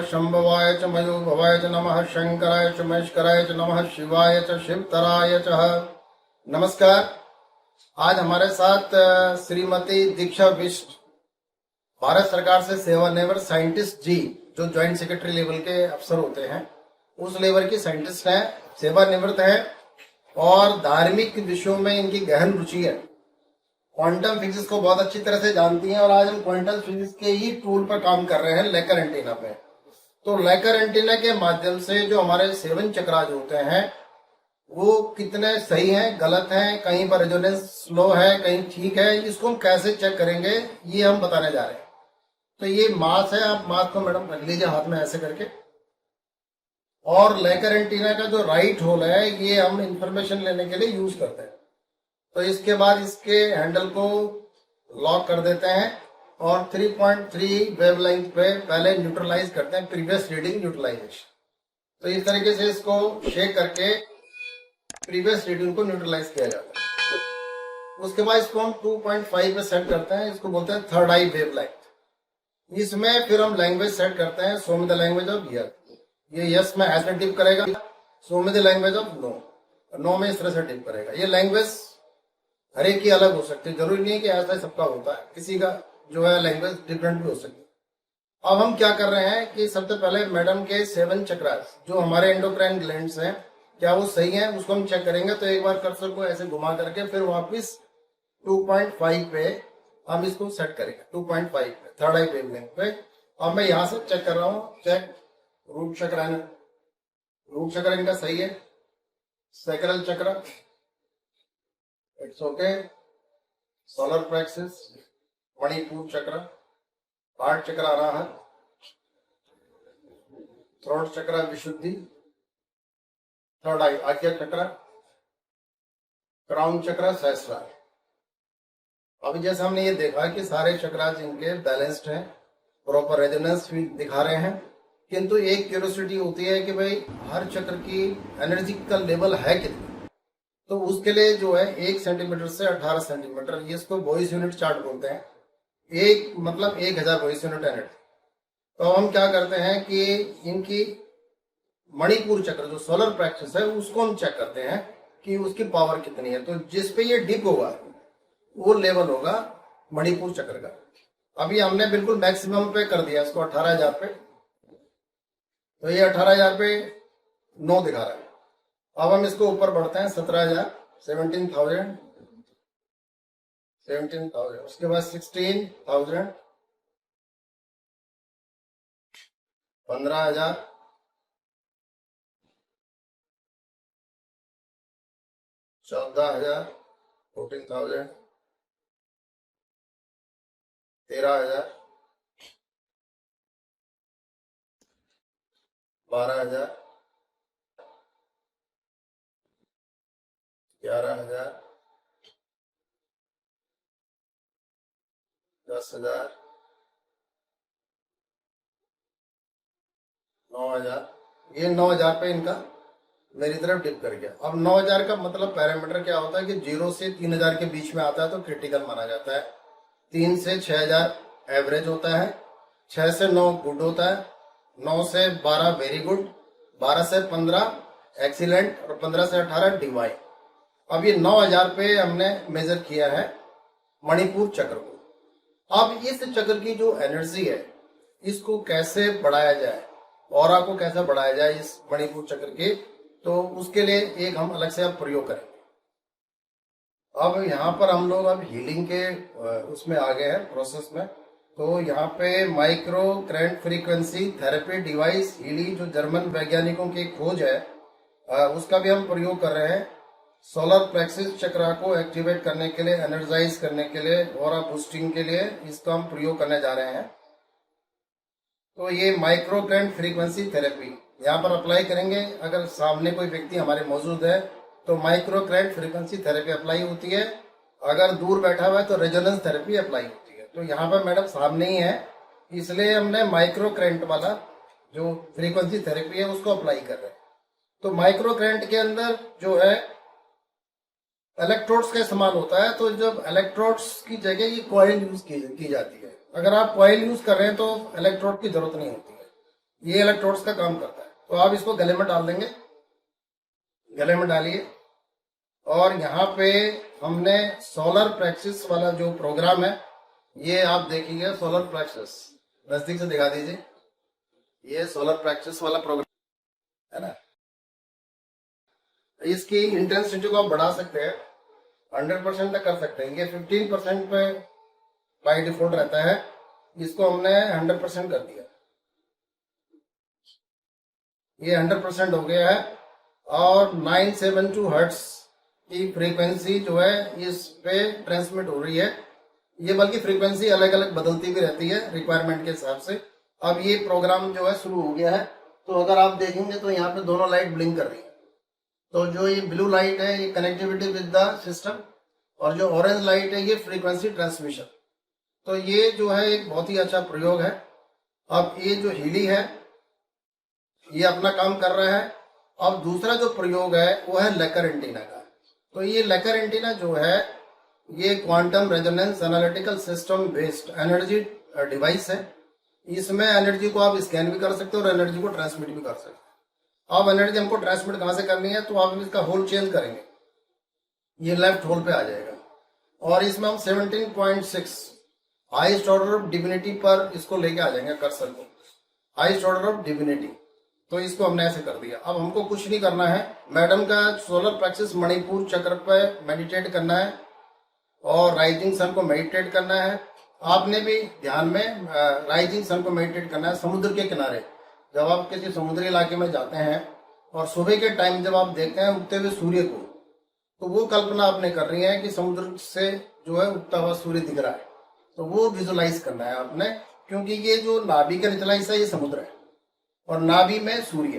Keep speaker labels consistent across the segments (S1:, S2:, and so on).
S1: शंभवाय च मयोभवाय च नमः, शंकराय च महेश्वराय च नमः, शिवाय च शिवतराय च। नमस्कार। आज हमारे साथ श्रीमती दीक्षा बिष्ट, भारत सरकार से सेवानिवृत्त साइंटिस्ट जी, जो ज्वाइंट सेक्रेटरी लेवल के अफसर होते हैं, उस लेवल की साइंटिस्ट हैं, सेवानिवृत्त हैं और धार्मिक विषयों में इनकी गहन रुचि है। क्वांटम फिजिक्स को बहुत अच्छी तरह से जानती हैं और आज हम क्वांटम फिजिक्स के ही टूल पर काम कर रहे हैं, लेकर एंटीना पे। तो लेकर एंटीना के माध्यम से जो हमारे 7 चक्रास होते हैं वो कितने सही हैं, गलत हैं, कहीं पर रेजोनेंस स्लो है, कहीं ठीक है, इसको हम कैसे चेक करेंगे ये हम बताने जा रहे हैं। तो ये मास है, आप मास को मैडम रख लीजिए हाथ में ऐसे करके। और लेकर एंटीना का जो राइट होल है ये हम इंफॉर्मेशन लेने के लिए यूज करते हैं। तो इसके बाद इसके हैंडल को लॉक कर देते हैं और 3.3 वेवलेंथ पे पहले न्यूट्रलाइज करते हैं, प्रीवियस रीडिंग न्यूट्रलाइजेशन। तो इस तरीके से इसको शेक करके प्रीवियस रीडिंग को न्यूट्रलाइज किया जाता है। उसके बाद इसको हम 2.5 पे सेट करते हैं, इसको बोलते हैं थर्ड आई वेवलेंथ। इसमें फिर हम लैंग्वेज सेट करते हैं, show me the language of yes. ये यस में ऐसे टिप करेगा, show me the language of no, no में इस तरह से टिप करेगा। ये लैंग्वेज हर एक की अलग हो सकती है, जरूरी नहीं है कि ऐसा सबका होता है, किसी का जो है लैंग्वेज डिफरेंट भी हो सकती है। अब हम क्या कर रहे हैं कि सबसे पहले मैडम के 7 चक्रास जो हमारे एंडोक्राइन ग्लैंड्स हैं, क्या वो सही है उसको हम चेक करेंगे। तो एक बार कर्सर को ऐसे घुमा करके फिर वापस 2.5 पे हम इसको सेट करेंगे, 2.5 पे थर्ड आई वेवलेंथ पे। अब मैं यहाँ से चेक कर रहा हूँ, चेक रूट चक्र, रूट चक्र इनका सही है, सैक्रल चक्र it's okay, solar plexus, Manipur चक्र, हार्ट चक्र आ रहा है, थ्रोट चक्र विशुद्धि, थर्ड आई आज्ञा चक्र, क्राउन चक्र सहस्रार। अभी जैसे हमने ये देखा कि सारे चक्रास इनके बैलेंस्ड हैं, प्रॉपर रेजोनेंस भी दिखा रहे हैं, किंतु एक क्यूरियोसिटी होती है कि भाई हर चक्र की एनर्जी का लेवल है कितना। तो उसके लिए जो है 1 सेंटीमीटर से 18 सेंटीमीटर, ये इसको वॉइस यूनिट चार्ट बोलते हैं। एक मतलब 1000 वॉइस यूनिट एनर्जी। तो हम क्या करते हैं कि इनकी मणिपुर चक्र जो सोलर प्लेक्सस है उसको हम चेक करते हैं कि उसकी पावर कितनी है। तो जिस पे ये डिप होगा वो लेवल होगा मणिपुर चक्र का। अभी हमने बिल्कुल मैक्सिमम पे कर दिया इसको 18,000 पे, तो ये 18,000 पे 9 दिखा रहा है। अब हम इसको ऊपर बढ़ते हैं 17,000, 17,000, 17,000, उसके बाद 16,000, 15,000, 14,000, 14,000, 13,000, 12,000, 11,000, 10,000, 9,000। ये 9,000 पे इनका मेरी तरफ डिप कर गया। अब 9,000 का मतलब पैरामीटर क्या होता है कि 0 से 3,000 के बीच में आता है तो क्रिटिकल माना जाता है, 3 से 6,000 एवरेज होता है, 6 से 9 गुड होता है, 9 से 12 वेरी गुड, 12 से 15 एक्सीलेंट और 15 से 18 डिवाइन। अब ये 9,000 पे हमने मेजर किया है मणिपुर चक्र को। अब इस चक्र की जो एनर्जी है इसको कैसे बढ़ाया जाए, ऑरा को कैसे बढ़ाया जाए इस मणिपुर चक्र के, तो उसके लिए एक हम अलग से अब प्रयोग करेंगे। अब यहाँ पर हम लोग अब हीलिंग के उसमें आ गए हैं प्रोसेस में। तो यहाँ पे micro current frequency therapy device Healy जो जर्मन वैज्ञानिकों की खोज है उसका भी हम प्रयोग कर रहे हैं। सोलर प्लेक्सस चक्र को एक्टिवेट करने के लिए, एनर्जाइज करने के लिए, ऑरा बूस्टिंग के लिए इसका हम प्रयोग करने जा रहे हैं। तो ये माइक्रो करंट फ्रीक्वेंसी थेरेपी यहाँ पर अप्लाई करेंगे। अगर सामने कोई व्यक्ति हमारे मौजूद है तो micro current frequency therapy apply होती है, अगर दूर बैठा हुआ है तो रेजोनेंस थेरेपी अप्लाई होती है। तो यहाँ पर मैडम सामने ही है, इसलिए हमने माइक्रो करंट वाला जो फ्रीक्वेंसी थेरेपी है उसको अप्लाई कर रहे हैं। तो माइक्रो करंट के अंदर जो है इलेक्ट्रोड्स का इस्तेमाल होता है। तो जब इलेक्ट्रोड्स की जगह ये कॉइल यूज की जाती है, अगर आप कॉइल यूज कर रहे हैं तो इलेक्ट्रोड की जरूरत नहीं होती है, ये इलेक्ट्रोड्स का काम करता है। तो आप इसको गले में डाल देंगे, गले में डालिए। और यहाँ पे हमने सोलर प्लेक्सिस वाला जो प्रोग्राम है, ये आप देखिए सोलर प्लेक्सिस, नजदीक से दिखा दीजिए, ये सोलर प्लेक्सिस वाला प्रोग्राम है ना। इसकी इंटेंसिटी को आप बढ़ा सकते हैं, 100% तक कर सकते हैं। ये 15% पे बाय डिफॉल्ट रहता है, इसको हमने 100% कर दिया, ये 100% हो गया है। और 972 हर्ट्ज की फ्रीक्वेंसी जो है इस पे ट्रांसमिट हो रही है। ये बल्कि फ्रीक्वेंसी अलग अलग बदलती भी रहती है रिक्वायरमेंट के हिसाब से। अब ये प्रोग्राम जो है शुरू हो गया है। तो अगर आप देखेंगे तो यहाँ पे दोनों लाइट ब्लिंक कर रही है। तो जो ये ब्लू लाइट है ये कनेक्टिविटी विद द सिस्टम, और जो ऑरेंज लाइट है ये फ्रीक्वेंसी ट्रांसमिशन। तो ये जो है एक बहुत ही अच्छा प्रयोग है। अब ये जो हीली है ये अपना काम कर रहा है। अब दूसरा जो प्रयोग है वो है लेकर एंटीना का। तो ये लेकर एंटीना जो है ये quantum resonance analytical system based energy device है। इसमें एनर्जी को आप स्कैन भी कर सकते हो और एनर्जी को ट्रांसमिट भी कर सकते हो। अब एनर्जी हमको ट्रांसमिट कहाँ से करनी है, तो आप इसका होल चेंज करेंगे, ये लेफ्ट होल पे आ जाएगा। और इसमें हम 17.6 हाईएस्ट ऑर्डर ऑफ डिविनिटी पर इसको लेके आ जाएंगे कर्सर को, हाईएस्ट ऑर्डर ऑफ डिविनिटी। तो इसको हमने ऐसे कर दिया। अब हमको कुछ नहीं करना है, मैडम का सोलर प्लेक्सिस मणिपुर चक्र पे मेडिटेट करना है और राइजिंग सन को मेडिटेट करना है। आपने भी ध्यान में राइजिंग सन को मेडिटेट करना है समुद्र के किनारे। जब आप किसी समुद्री इलाके में जाते हैं और सुबह के टाइम जब आप देखते हैं उगते हुए सूर्य को, तो वो कल्पना आपने कर रही है कि समुद्र से जो है उगता हुआ सूर्य दिख रहा है। तो वो विजुलाइज करना है आपने, क्योंकि ये जो नाभि का निचला हिस्सा ये समुद्र है और नाभि में सूर्य,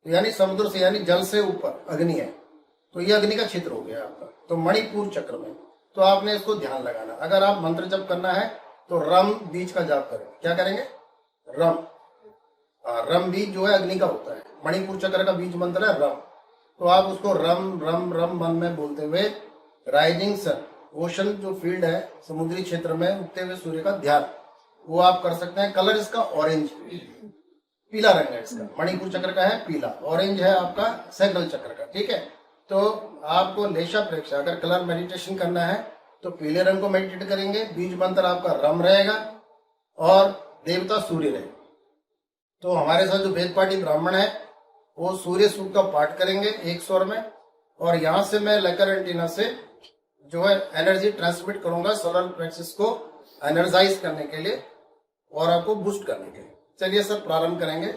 S1: तो यानी समुद्र से यानी जल से ऊपर अग्नि है। तो ये अग्नि का क्षेत्र हो गया आपका। तो मणिपुर चक्र में तो आपने इसको ध्यान लगाना। अगर आप मंत्र जप करना है तो रम बीज का जाप करें। क्या करेंगे? रम। रम बीज जो है अग्नि का होता है। मणिपुर चक्र का बीज मंत्र है रम। तो आप उसको रम रम रम मन में बोलते हुए राइजिंग सन, ओशन जो फील्ड है समुद्री क्षेत्र में उगते हुए सूर्य का ध्यान, वो आप कर सकते हैं। कलर इसका ऑरेंज, पीला रंग है इसका। मणिपुर चक्र का है पीला, ऑरेंज है आपका सैक्रल चक्र का। ठीक है, तो आपको लेशा प्रेक्षा अगर कलर मेडिटेशन करना है तो पीले रंग को मेडिटेट करेंगे। बीज मंत्र आपका रम रहेगा और देवता सूर्य रहेगा। तो हमारे साथ जो वेद पाठी ब्राह्मण है वो सूर्य सूक्त का पाठ करेंगे एक स्वर में, और यहाँ से मैं लेकर एंटीना से जो है एनर्जी ट्रांसमिट करूंगा सोलर प्लेक्सिस को एनर्जाइज करने के लिए और आपको बूस्ट करने के लिए। चलिए सर प्रारंभ करेंगे।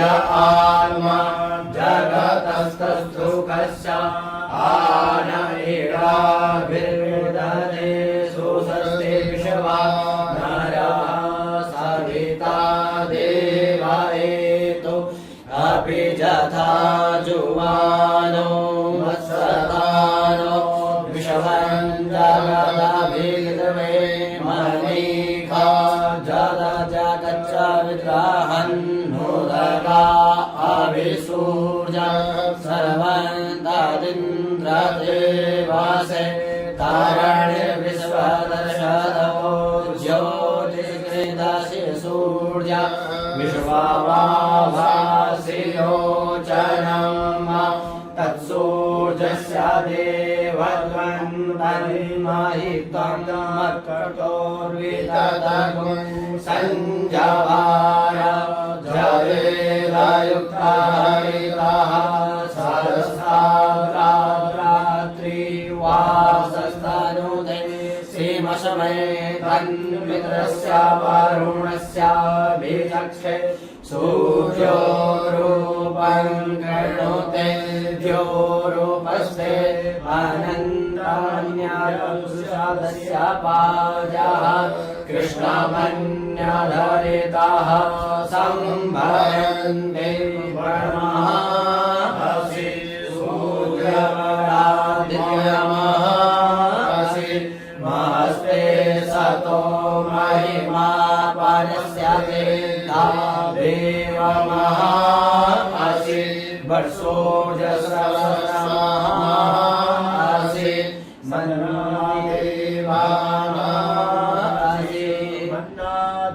S2: आत्मा जगतस्तुखस्य आनईराभिर्विदधे सुषस्ते विश्वा नरः सविता देवायेतो अपि यथा जुवानो वत्सतानो विषवञ्जगदभिद्वे मणिखा जदा जगच्च विद्राहन्नुदगा अभिसूर्य सर्वन्तदिन्द्रदेवासे तारणे विश्वदर्शदो ज्योतिर्गृदशि सूर्य विश्ववाभासियोचनम् तत्सूर्यस्य देवत्वन्तरिमहि त्वं मत्कटोर्विदधगुं सञ्जवार जवेदयुक्तारितः सहस्रात्रात्रिवासस्तनुते सीमशमये तन्मित्रस्य वरुणस्य बीजक्षे सूर्यो रूपं गृणोते द्योरूपस्ते अनन्तान्यायुषादस्य पाजः कृष्णमन्यधरितः संभरन्ते वर्महासि सूर्यरादित्यमहासि महस्ते सतो महिमा परस्यते देवमहासि वर्षोजसहस्रमहासि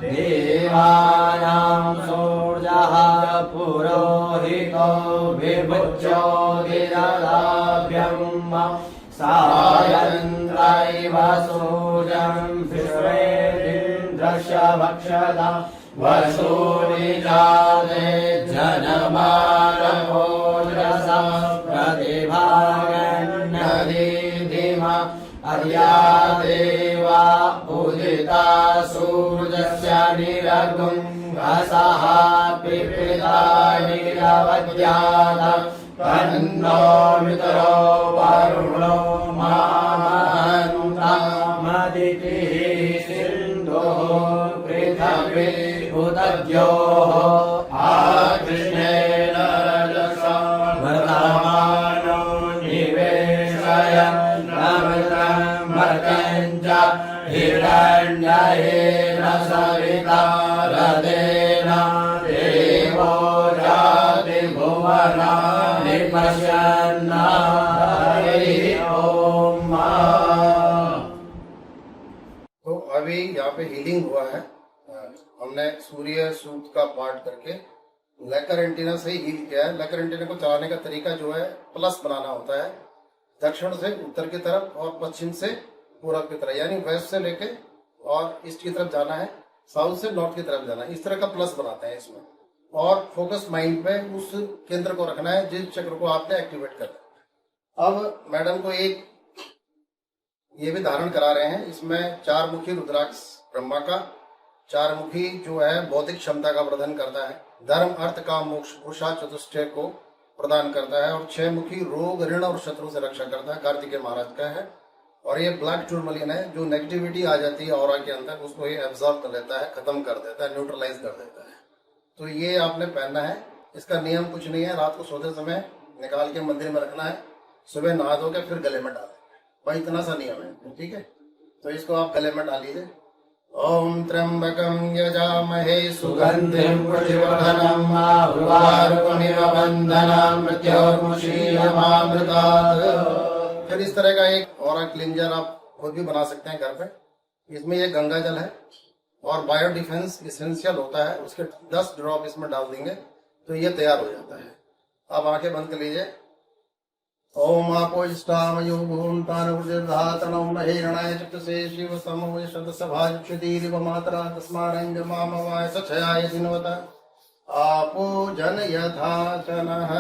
S2: देवानां सूर्यः पुरोहितो विभुज्योतिरदाभ्यं सायन्द्रैव सूर्यं विश्वेन्द्रस्य भक्षता वसूनि जाते जनमानभोजसा प्रतिभागन्नदीधिमा अर्या देवा उदिता सूर्यस्य निरगुं असः पिपिता निरवद्यात् तन्नो मित्रो वरुणो मामहन्तामदितिः सिन्धुः पृथिवी उदद्योः आकृष्णेन रजसा वर्तमानो निवेशयन् अमृतं मर्त्यञ्च हिरण्येन सविता रथेन देवो जाति भुवना निपश्यन् हरि ओम।
S1: तो अभी यहाँ पे हीलिंग हुआ है। हमने सूर्य सूक्त का पाठ करके लेकर एंटीना से ही हील किया है। लेकर एंटीना को चलाने का तरीका जो है प्लस बनाना होता है, दक्षिण से उत्तर की तरफ और पश्चिम से पूर्व की तरफ, यानी वेस्ट से लेके और ईस्ट की तरफ जाना है, साउथ से नॉर्थ की तरफ जाना है। इस तरह का प्लस बनाते हैं इसमें। और फोकस माइंड पे उस केंद्र को रखना है जिस चक्र को आपने एक्टिवेट करना है। अब मैडम को एक ये भी धारण करा रहे हैं। इसमें 4 मुखी रुद्राक्ष ब्रह्मा का, 4 मुखी जो है बौद्धिक क्षमता का वर्धन करता है, धर्म अर्थ काम मोक्ष पुरुषा चतुष्टय को प्रदान करता है, और 6 मुखी रोग ऋण और शत्रु से रक्षा करता है, कार्तिकेय महाराज का है। और ये ब्लैक टूरमलियन है, जो नेगेटिविटी आ जाती है ऑरा के अंदर उसको ये एब्जॉर्ब कर लेता है, खत्म कर देता है, न्यूट्रलाइज कर देता है। तो ये आपने पहनना है। इसका नियम कुछ नहीं है, रात को सोते समय निकाल के मंदिर में रखना है, सुबह नहा धो के फिर गले में डाल, भाई इतना सा नियम है, ठीक है। तो इसको आप गले में डाल लीजिए। ओम त्र्यंबकं यजामहे सुगंधिं पुष्टिवर्धनम् उर्वारुकमिव बन्धनान् मृत्योर्मुक्षीयमामृतात्। फिर इस तरह का एक ऑरा क्लींजर आप खुद भी बना सकते हैं घर पे। इसमें ये गंगा जल है और बायो डिफेंस इसेंशियल होता है, उसके 10 ड्रॉप इसमें डाल देंगे तो ये तैयार हो जाता है। अब आंखें बंद कर लीजिए। ओम आपोष्टामयो भूमतानुर्धातनो महेरणाय चक्षुषे शिव समूह शतसभाजुषदीरिव मात्रा तस्मारंग मामवाय सचयाय दिनवता आपो जन यथा चनः।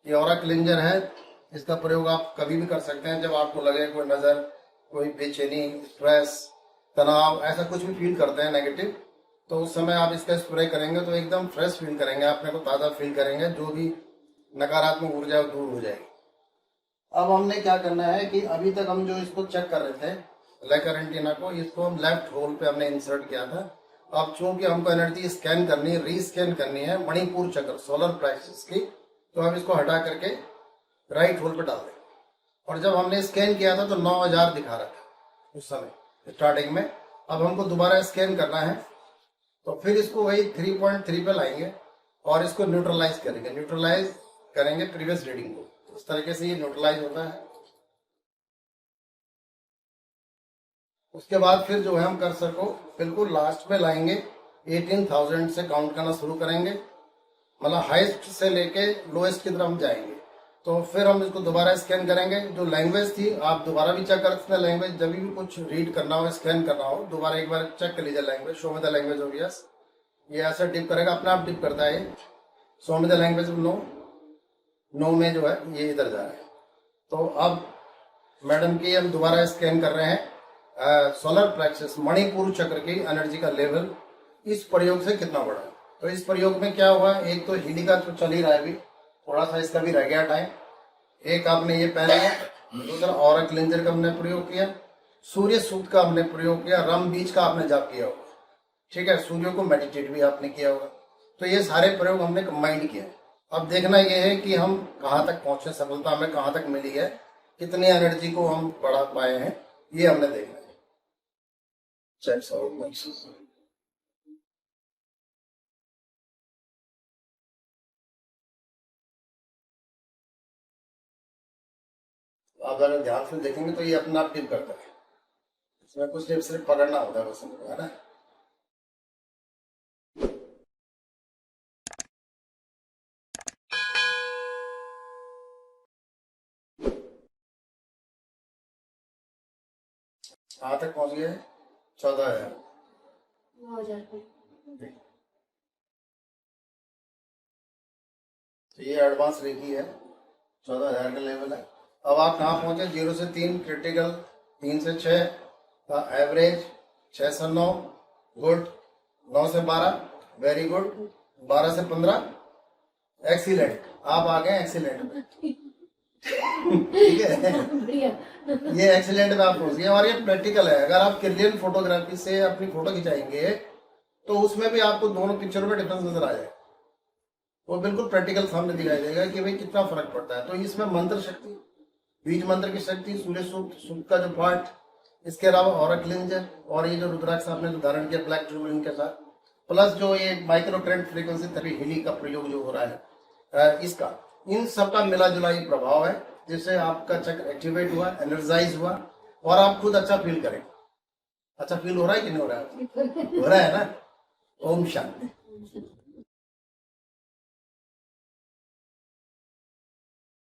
S1: ये ऑरा क्लींजर है, इसका प्रयोग आप कभी भी कर सकते हैं जब आपको लगे कोई नजर, कोई बेचैनी, स्ट्रेस, तनाव, ऐसा कुछ भी फील करते हैं नेगेटिव, तो उस समय आप इसका स्प्रे करेंगे तो एकदम फ्रेश फील करेंगे, अपने को ताज़ा फील करेंगे, जो भी नकारात्मक ऊर्जा है वो दूर हो जाएगी। अब हमने क्या करना है कि अभी तक हम जो इसको चेक कर रहे थे लेकर एंटीना को, इसको हम लेफ्ट होल पे हमने इंसर्ट किया था। अब चूंकि हमको एनर्जी स्कैन करनी है, रीस्कैन करनी है मणिपुर चक्र सोलर प्लेक्सस की, तो हम इसको हटा करके राइट होल पे डाल दें। और जब हमने स्कैन किया था तो 9000 दिखा रहा था उस समय स्टार्टिंग में। अब हमको दोबारा स्कैन करना है, तो फिर इसको वही 3.3 पे लाएंगे और इसको न्यूट्रलाइज करेंगे। न्यूट्रलाइज करेंगे प्रीवियस रीडिंग को, इस तरीके से ये न्यूट्रलाइज होता है। उसके बाद फिर जो है हम कर्सर को बिल्कुल लास्ट में लाएंगे, 18,000 से काउंट करना शुरू करेंगे, मतलब हाईएस्ट से लेके लोएस्ट की तरफ हम जाएंगे। तो फिर हम इसको दोबारा स्कैन करेंगे। जो लैंग्वेज थी आप दोबारा भी चेक कर सकते हैं लैंग्वेज, जब भी कुछ रीड करना हो, स्कैन करना हो, दोबारा एक बार चेक कर लीजिए language. Show me the language of yes, ये ऐसा डिप करेगा, अपने आप डिप करता है। Show me the language of no, no में जो है ये इधर जा रहा है। तो अब मैडम की हम दोबारा स्कैन कर रहे हैं सोलर प्लेक्सस मणिपुर चक्र की एनर्जी का लेवल इस प्रयोग से कितना बढ़ा। तो इस प्रयोग में क्या हुआ, एक तो हिली का तो चल ही रहा है अभी, थोड़ा सा इसका भी रह गया टाइम। एक आपने ये पहना है, दूसरा औरत क्लिंजर का हमने प्रयोग किया, सूर्य सूक्त का हमने प्रयोग किया, रम बीज का आपने जाप किया होगा, ठीक है, सूर्य को मेडिटेट भी आपने किया होगा। तो ये सारे प्रयोग हमने कंबाइंड किए। अब देखना ये है कि हम कहाँ तक पहुंचे, सफलता हमें कहाँ तक मिली है, कितनी एनर्जी को हम बढ़ा पाए हैं, ये हमने देखना है। चेक्स आउट आप अगर ध्यान से देखेंगे तो ये अपना आप टिप करता है, इसमें कुछ टिप सिर्फ पकड़ना होता है बस, है ना। कहाँ तक पहुंच गए, 14,000। तो ये एडवांस रेखी है, 14,000 का लेवल है। अब आप कहाँ पहुंचे, 0 से 3 क्रिटिकल, 3 से 6 का एवरेज, 6 से 9 गुड, 9 से 12 वेरी गुड, 12 से 15 एक्सीलेंट। आप आ गए एक्सीलेंट में, ठीक है, ये एक्सीलेंट में आप पहुंच गए। और ये प्रैक्टिकल है, अगर आप क्लियर फोटोग्राफी से अपनी फोटो खिंचाएंगे तो उसमें भी आपको दोनों पिक्चरों में डिफरेंस नजर आ जाएगा, वो बिल्कुल प्रैक्टिकल सामने दिखाई देगा कि भाई कितना फर्क पड़ता है। तो इसमें मंत्र शक्ति, बीज मंत्र की शक्ति, सूर्य सूक्त का जो पार्ट, इसके अलावा औरत क्लिंजर और ये जो रुद्राक्ष आपने जो धारण किया ब्लैक टूरमेंट के साथ, प्लस जो ये माइक्रो करंट फ्रीक्वेंसी थेरेपी हिली का प्रयोग जो हो रहा है इसका, इन सब का मिला जुला ये प्रभाव है, जिससे आपका चक्र एक्टिवेट हुआ, एनर्जाइज हुआ और आप खुद अच्छा फील करें। अच्छा फील हो रहा है कि नहीं हो रहा है? हो रहा है ना। ओम शांति।